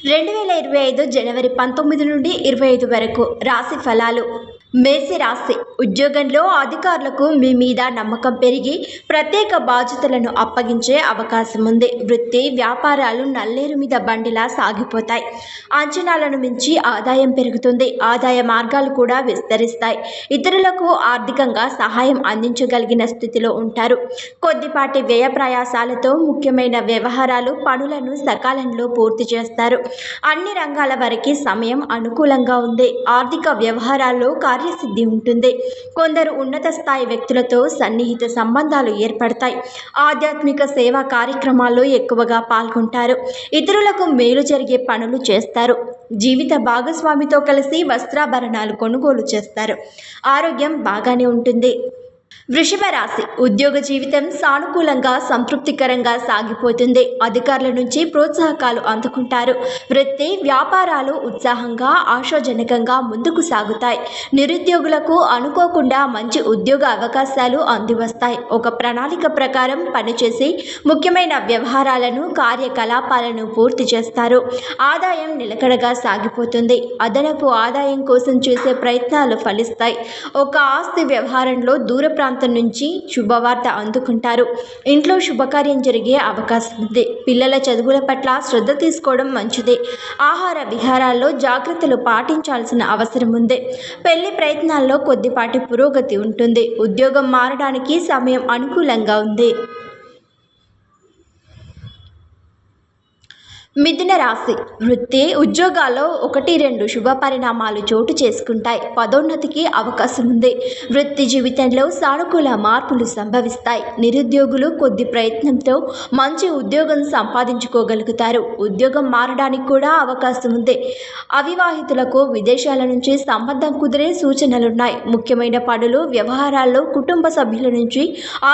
2025 జనవరి 19 నుండి 25 వరకు రాశి ఫలాలు. మేష రాశి. ఉద్యోగంలో అధికారులకు మీ మీద నమ్మకం పెరిగి ప్రత్యేక బాధ్యతలను అప్పగించే అవకాశం ఉంది. వృత్తి వ్యాపారాలు నల్లేరు మీద బండిలా సాగిపోతాయి. అంచనాలను మించి ఆదాయం పెరుగుతుంది. ఆదాయ మార్గాలు కూడా విస్తరిస్తాయి. ఇతరులకు ఆర్థికంగా సహాయం అందించగలిగిన స్థితిలో ఉంటారు. కొద్దిపాటి వ్యయ ప్రయాసాలతో ముఖ్యమైన వ్యవహారాలు పనులను సకాలంలో పూర్తి చేస్తారు. అన్ని రంగాల వారికి సమయం అనుకూలంగా ఉంది. ఆర్థిక వ్యవహారాల్లో కార్యసిద్ధి ఉంటుంది. కొందరు ఉన్నత స్థాయి వ్యక్తులతో సన్నిహిత సంబంధాలు ఏర్పడతాయి. ఆధ్యాత్మిక సేవా కార్యక్రమాల్లో ఎక్కువగా పాల్గొంటారు. ఇతరులకు మేలు జరిగే పనులు చేస్తారు. జీవిత భాగస్వామితో కలిసి వస్త్రాభరణాలు కొనుగోలు చేస్తారు. ఆరోగ్యం బాగానే ఉంటుంది. వృషభ రాశి. ఉద్యోగ జీవితం సానుకూలంగా సంతృప్తికరంగా సాగిపోతుంది. అధికారుల నుంచి ప్రోత్సాహకాలు అందుకుంటారు. వృత్తి వ్యాపారాలు ఉత్సాహంగా ఆశాజనకంగా ముందుకు సాగుతాయి. నిరుద్యోగులకు అనుకోకుండా మంచి ఉద్యోగ అవకాశాలు అందివస్తాయి. ఒక ప్రణాళిక ప్రకారం పనిచేసి ముఖ్యమైన వ్యవహారాలను కార్యకలాపాలను పూర్తి చేస్తారు. ఆదాయం నిలకడగా సాగిపోతుంది. అదనపు ఆదాయం కోసం చేసే ప్రయత్నాలు ఫలిస్తాయి. ఒక ఆస్తి వ్యవహారంలో దూర ప్రాంతం నుంచి శుభవార్త అందుకుంటారు. ఇంట్లో శుభకార్యం జరిగే అవకాశం ఉంది. పిల్లల చదువుల పట్ల శ్రద్ధ తీసుకోవడం మంచిది. ఆహార విహారాల్లో జాగ్రత్తలు పాటించాల్సిన అవసరం ఉంది. పెళ్లి ప్రయత్నాల్లో కొద్దిపాటి పురోగతి ఉంటుంది. ఉద్యోగం మారడానికి సమయం అనుకూలంగా ఉంది. మిథున రాశి. వృత్తి ఉద్యోగాల్లో 1-2 శుభ పరిణామాలు చోటు చేసుకుంటాయి. పదోన్నతికి అవకాశం ఉంది. వృత్తి జీవితంలో సానుకూల మార్పులు సంభవిస్తాయి. నిరుద్యోగులు కొద్ది ప్రయత్నంతో మంచి ఉద్యోగం సంపాదించుకోగలుగుతారు. ఉద్యోగం మారడానికి కూడా అవకాశం ఉంది. అవివాహితులకు విదేశాల నుంచి సంబంధం కుదిరే సూచనలున్నాయి. ముఖ్యమైన పనులు వ్యవహారాల్లో కుటుంబ సభ్యుల నుంచి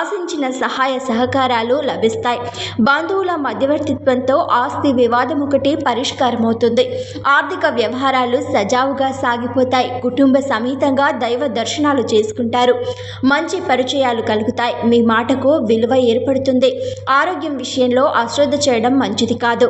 ఆశించిన సహాయ సహకారాలు లభిస్తాయి. బంధువుల మధ్యవర్తిత్వంతో ఆస్తి వివాదం ఒకటి పరిష్కారమవుతుంది. ఆర్థిక వ్యవహారాలు సజావుగా సాగిపోతాయి. కుటుంబ సమేతంగా దైవ దర్శనాలు చేసుకుంటారు. మంచి పరిచయాలు కలుగుతాయి. మీ మాటకు విలువ ఏర్పడుతుంది. ఆరోగ్యం విషయంలో అశ్రద్ధ చేయడం మంచిది కాదు.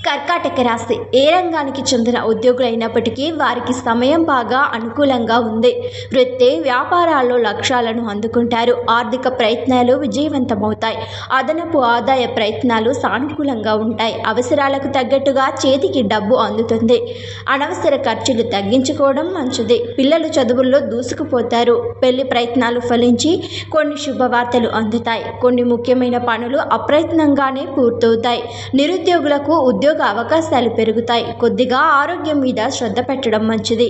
కర్కాటక రాశి. ఏ రంగానికి చెందిన ఉద్యోగులైనప్పటికీ వారికి సమయం బాగా అనుకూలంగా ఉంది. వృత్తి వ్యాపారాల్లో లక్ష్యాలను అందుకుంటారు. ఆర్థిక ప్రయత్నాలు విజయవంతమవుతాయి. అదనపు ఆదాయ ప్రయత్నాలు సానుకూలంగా ఉంటాయి. అవసరాలకు తగ్గట్టుగా చేతికి డబ్బు అందుతుంది. అనవసర ఖర్చులు తగ్గించుకోవడం మంచిది. పిల్లలు చదువుల్లో దూసుకుపోతారు. పెళ్లి ప్రయత్నాలు ఫలించి కొన్ని శుభవార్తలు అందుతాయి. కొన్ని ముఖ్యమైన పనులు అప్రయత్నంగానే పూర్తవుతాయి. నిరుద్యోగులకు ఉద్యోగ అవకాశాలు పెరుగుతాయి. కొద్దిగా ఆరోగ్యం మీద శ్రద్ధ పెట్టడం మంచిది.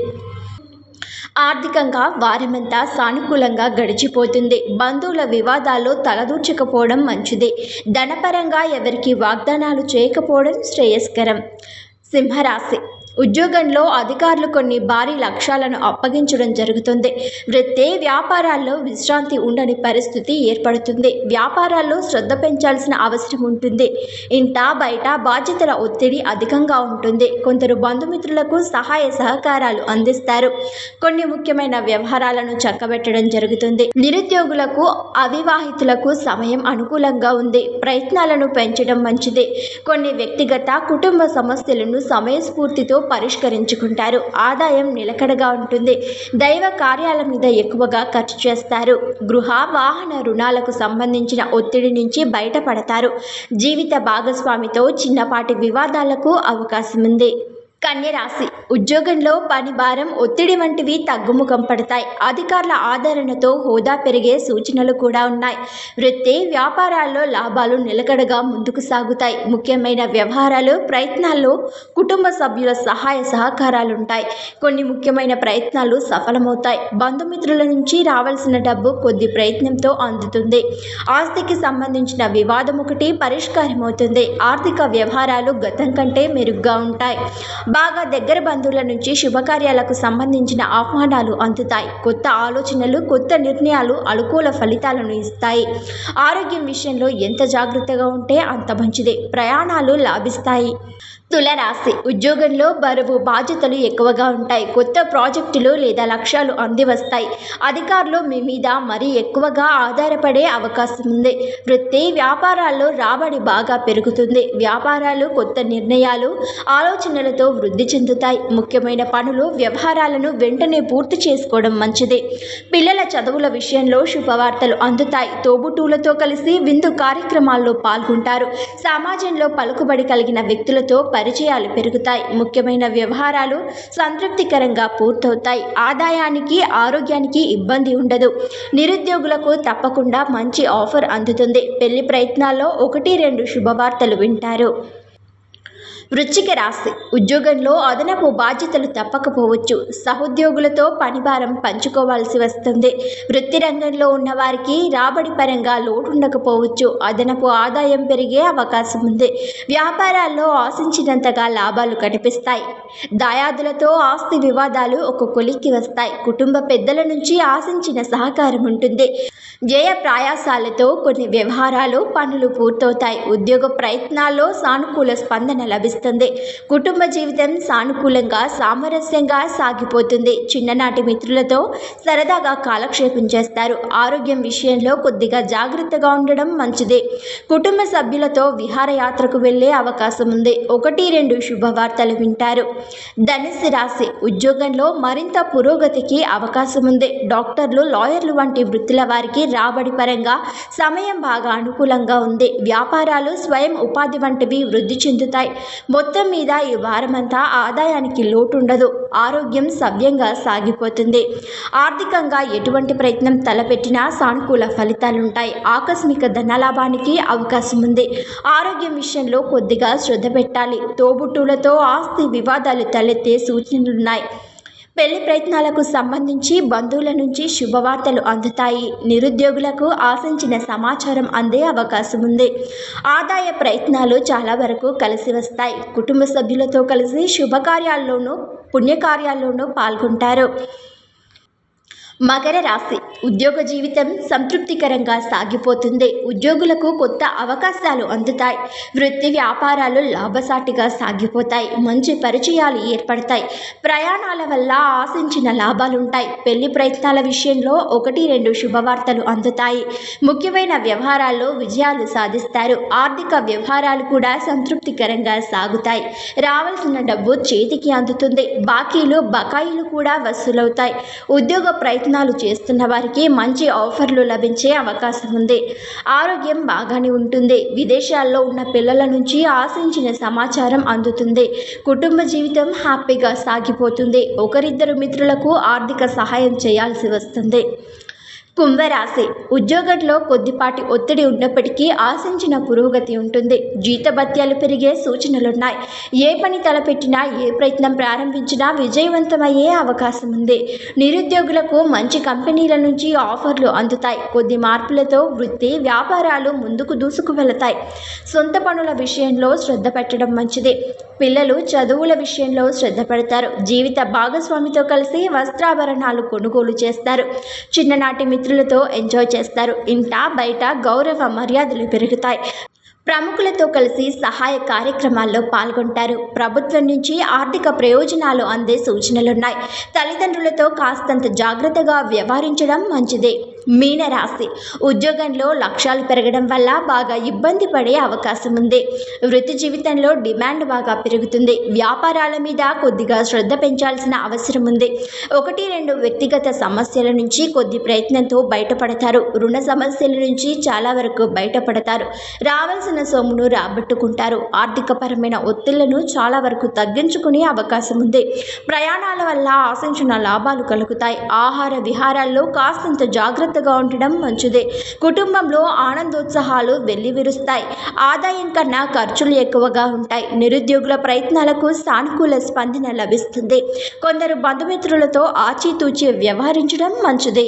ఆర్థికంగా వారమంతా సానుకూలంగా గడిచిపోతుంది. బంధువుల వివాదాల్లో తలదూర్చకపోవడం మంచిది. ధనపరంగా ఎవరికి వాగ్దానాలు చేయకపోవడం శ్రేయస్కరం. సింహరాశి. ఉద్యోగంలో అధికారులు కొన్ని భారీ లక్ష్యాలను అప్పగించడం జరుగుతుంది. వృత్తి వ్యాపారాల్లో విశ్రాంతి ఉండని పరిస్థితి ఏర్పడుతుంది. వ్యాపారాల్లో శ్రద్ధ పెంచాల్సిన అవసరం ఉంటుంది. ఇంట బయట బాధ్యతల ఒత్తిడి అధికంగా ఉంటుంది. కొందరు బంధుమిత్రులకు సహాయ సహకారాలు అందిస్తారు. కొన్ని ముఖ్యమైన వ్యవహారాలను చక్కబెట్టడం జరుగుతుంది. నిరుద్యోగులకు అవివాహితులకు సమయం అనుకూలంగా ఉంది. ప్రయత్నాలను పెంచడం మంచిది. కొన్ని వ్యక్తిగత కుటుంబ సమస్యలను సమయస్ఫూర్తితో పరిష్కరించుకుంటారు. ఆదాయం నిలకడగా ఉంటుంది. దైవ కార్యాల మీద ఎక్కువగా ఖర్చు చేస్తారు. గృహ వాహన రుణాలకు సంబంధించిన ఒత్తిడి నుంచి బయటపడతారు. జీవిత భాగస్వామితో చిన్నపాటి వివాదాలకు అవకాశం ఉంది. కన్య రాశి. ఉద్యోగంలో పని భారం ఒత్తిడి వంటివి తగ్గుముఖం పడతాయి. అధికారుల ఆదరణతో హోదా పెరిగే సూచనలు కూడా ఉన్నాయి. వృత్తి వ్యాపారాల్లో లాభాలు నిలకడగా ముందుకు సాగుతాయి. ముఖ్యమైన వ్యవహారాలు ప్రయత్నాల్లో కుటుంబ సభ్యుల సహాయ సహకారాలుంటాయి. కొన్ని ముఖ్యమైన ప్రయత్నాలు సఫలమవుతాయి. బంధుమిత్రుల నుంచి రావాల్సిన డబ్బు కొద్ది ప్రయత్నంతో అందుతుంది. ఆస్తికి సంబంధించిన వివాదం ఒకటి పరిష్కారమవుతుంది. ఆర్థిక వ్యవహారాలు గతం కంటే మెరుగ్గా ఉంటాయి. బాగా దగ్గర బంధువుల నుంచి శుభకార్యాలకు సంబంధించిన ఆహ్వానాలు అందుతాయి. కొత్త ఆలోచనలు కొత్త నిర్ణయాలు అనుకూల ఫలితాలను ఇస్తాయి. ఆరోగ్యం విషయంలో ఎంత జాగ్రత్తగా ఉంటే అంత మంచిది. ప్రయాణాలు లాభిస్తాయి. తులరాశి ఉద్యోగంలో బరువు బాధ్యతలు ఎక్కువగా ఉంటాయి. కొత్త ప్రాజెక్టులు లేదా లక్ష్యాలు అందివస్తాయి. అధికారులు మీ మీద మరీ ఎక్కువగా ఆధారపడే అవకాశం ఉంది. వృత్తి వ్యాపారాల్లో రాబడి బాగా పెరుగుతుంది. వ్యాపారాలు కొత్త నిర్ణయాలు ఆలోచనలతో వృద్ధి చెందుతాయి. ముఖ్యమైన పనులు వ్యవహారాలను వెంటనే పూర్తి చేసుకోవడం మంచిది. పిల్లల చదువుల విషయంలో శుభవార్తలు అందుతాయి. తోబుట్టువులతో కలిసి విందు కార్యక్రమాల్లో పాల్గొంటారు. సమాజంలో పలుకుబడి కలిగిన వ్యక్తులతో పరిచయాలు పెరుగుతాయి. ముఖ్యమైన వ్యవహారాలు సంతృప్తికరంగా పూర్తవుతాయి. ఆదాయానికి ఆరోగ్యానికి ఇబ్బంది ఉండదు. నిరుద్యోగులకు తప్పకుండా మంచి ఆఫర్ అందుతుంది. పెళ్లి ప్రయత్నాల్లో 1-2 శుభవార్తలు వింటారు. వృశ్చిక రాశి ఉద్యోగంలో అదనపు బాధ్యతలు తప్పకపోవచ్చు. సహోద్యోగులతో పనిభారం పంచుకోవాల్సి వస్తుంది. వృత్తి రంగంలో ఉన్నవారికి రాబడి పరంగా లోటు ఉండకపోవచ్చు. అదనపు ఆదాయం పెరిగే అవకాశం ఉంది. వ్యాపారాల్లో ఆశించినంతగా లాభాలు కనిపిస్తాయి. దాయాదులతో ఆస్తి వివాదాలు ఒక కొలిక్కి వస్తాయి. కుటుంబ పెద్దల నుంచి ఆశించిన సహకారం ఉంటుంది. వ్యయ ప్రయాసాలతో కొన్ని వ్యవహారాలు పనులు పూర్తవుతాయి. ఉద్యోగ ప్రయత్నాల్లో సానుకూల స్పందన లభిస్తుంది. కుటుంబ జీవితం సానుకూలంగా సామరస్యంగా సాగిపోతుంది. చిన్ననాటి మిత్రులతో సరదాగా కాలక్షేపం చేస్తారు. ఆరోగ్యం విషయంలో కొద్దిగా జాగ్రత్తగా ఉండడం మంచిది. కుటుంబ సభ్యులతో విహారయాత్రకు వెళ్ళే అవకాశం ఉంది. 1-2 శుభవార్తలు వింటారు. ధనుస్సు రాశి ఉద్యోగంలో మరింత పురోగతికి అవకాశం ఉంది. డాక్టర్లు, లాయర్లు వంటి వృత్తుల వారికి రాబడి పరంగా సమయం బాగా అనుకూలంగా ఉంది. వ్యాపారాలు, స్వయం ఉపాధి వంటివి వృద్ధి చెందుతాయి. మొత్తం మీద ఈ వారమంతా ఆదాయానికి లోటుండదు. ఆరోగ్యం సవ్యంగా సాగిపోతుంది. ఆర్థికంగా ఎటువంటి ప్రయత్నం తలపెట్టినా సానుకూల ఫలితాలుంటాయి. ఆకస్మిక ధనలాభానికి అవకాశం ఉంది. ఆరోగ్యం విషయంలో కొద్దిగా శ్రద్ధ పెట్టాలి. తోబుట్టువులతో ఆస్తి వివాదాలు తలెత్తే సూచనలున్నాయి. పెళ్లి ప్రయత్నాలకు సంబంధించి బంధువుల నుంచి శుభవార్తలు అందుతాయి. నిరుద్యోగులకు ఆశించిన సమాచారం అందే అవకాశం ఉంది. ఆదాయ ప్రయత్నాలు చాలా వరకు కలిసి వస్తాయి. కుటుంబ సభ్యులతో కలిసి శుభకార్యాల్లోనూ పుణ్యకార్యాల్లోనూ పాల్గొంటారు. మకర రాశి ఉద్యోగ జీవితం సంతృప్తికరంగా సాగిపోతుంది. ఉద్యోగులకు కొత్త అవకాశాలు అందుతాయి. వృత్తి వ్యాపారాలు లాభసాటిగా సాగిపోతాయి. మంచి పరిచయాలు ఏర్పడతాయి. ప్రయాణాల వల్ల ఆశించిన లాభాలుంటాయి. పెళ్లి ప్రయత్నాల విషయంలో 1-2 శుభవార్తలు అందుతాయి. ముఖ్యమైన వ్యవహారాల్లో విజయాలు సాధిస్తారు. ఆర్థిక వ్యవహారాలు కూడా సంతృప్తికరంగా సాగుతాయి. రావాల్సిన డబ్బు చేతికి అందుతుంది. బకాయిలు కూడా వసూలవుతాయి. ఉద్యోగ ప్రయత్నాలు చేస్తున్న వారికి మంచి ఆఫర్లు లభించే అవకాశం ఉంది. ఆరోగ్యం బాగానే ఉంటుంది. విదేశాల్లో ఉన్న పిల్లల నుంచి ఆశించిన సమాచారం అందుతుంది. కుటుంబ జీవితం హ్యాపీగా సాగిపోతుంది. 1-2 మిత్రులకు ఆర్థిక సహాయం చేయాల్సి వస్తుంది. కుంభరాశి ఉద్యోగంలో కొద్దిపాటి ఒత్తిడి ఉన్నప్పటికీ ఆశించిన పురోగతి ఉంటుంది. జీతభత్యాలు పెరిగే సూచనలున్నాయి. ఏ పని తలపెట్టినా, ఏ ప్రయత్నం ప్రారంభించినా విజయవంతమయ్యే అవకాశం ఉంది. నిరుద్యోగులకు మంచి కంపెనీల నుంచి ఆఫర్లు అందుతాయి. కొద్ది మార్పులతో వృత్తి వ్యాపారాలు ముందుకు దూసుకు వెళతాయి. సొంత పనుల విషయంలో శ్రద్ధ పెట్టడం మంచిది. పిల్లలు చదువుల విషయంలో శ్రద్ధ పెడతారు. జీవిత భాగస్వామితో కలిసి వస్త్రాభరణాలు కొనుగోలు చేస్తారు. చిన్ననాటి మిత్రులతో ఎంజాయ్ చేస్తారు. ఇంట బయట గౌరవ మర్యాదలు పెరుగుతాయి. ప్రముఖులతో కలిసి సహాయ కార్యక్రమాల్లో పాల్గొంటారు. ప్రభుత్వం నుంచి ఆర్థిక ప్రయోజనాలు అందే సూచనలున్నాయి. తల్లిదండ్రులతో కాస్తంత జాగ్రత్తగా వ్యవహరించడం మంచిది. మీనరాశి ఉద్యోగంలో లక్ష్యాలు పెరగడం వల్ల బాగా ఇబ్బంది పడే అవకాశం ఉంది. వృత్తి జీవితంలో డిమాండ్ బాగా పెరుగుతుంది. వ్యాపారాల మీద కొద్దిగా శ్రద్ధ పెంచాల్సిన అవసరం ఉంది. 1-2 వ్యక్తిగత సమస్యల నుంచి కొద్ది ప్రయత్నంతో బయటపడతారు. రుణ సమస్యల నుంచి చాలా వరకు బయటపడతారు. రావాల్సిన సొమ్మును రాబట్టుకుంటారు. ఆర్థికపరమైన ఒత్తిళ్లను చాలా వరకు తగ్గించుకునే అవకాశం ఉంది. ప్రయాణాల వల్ల ఆశించిన లాభాలు కలుగుతాయి. ఆహార విహారాల్లో కాస్తంత జాగ్రత్తగా ఉండడం మంచిదే. కుటుంబంలో ఆనందోత్సాహాలు వెల్లివిరుస్తాయి. ఆదాయం కన్నా ఖర్చులు ఎక్కువగా ఉంటాయి. నిరుద్యోగుల ప్రయత్నాలకు సానుకూల స్పందన లభిస్తుంది. కొందరు బంధుమిత్రులతో ఆచితూచి వ్యవహరించడం మంచిది.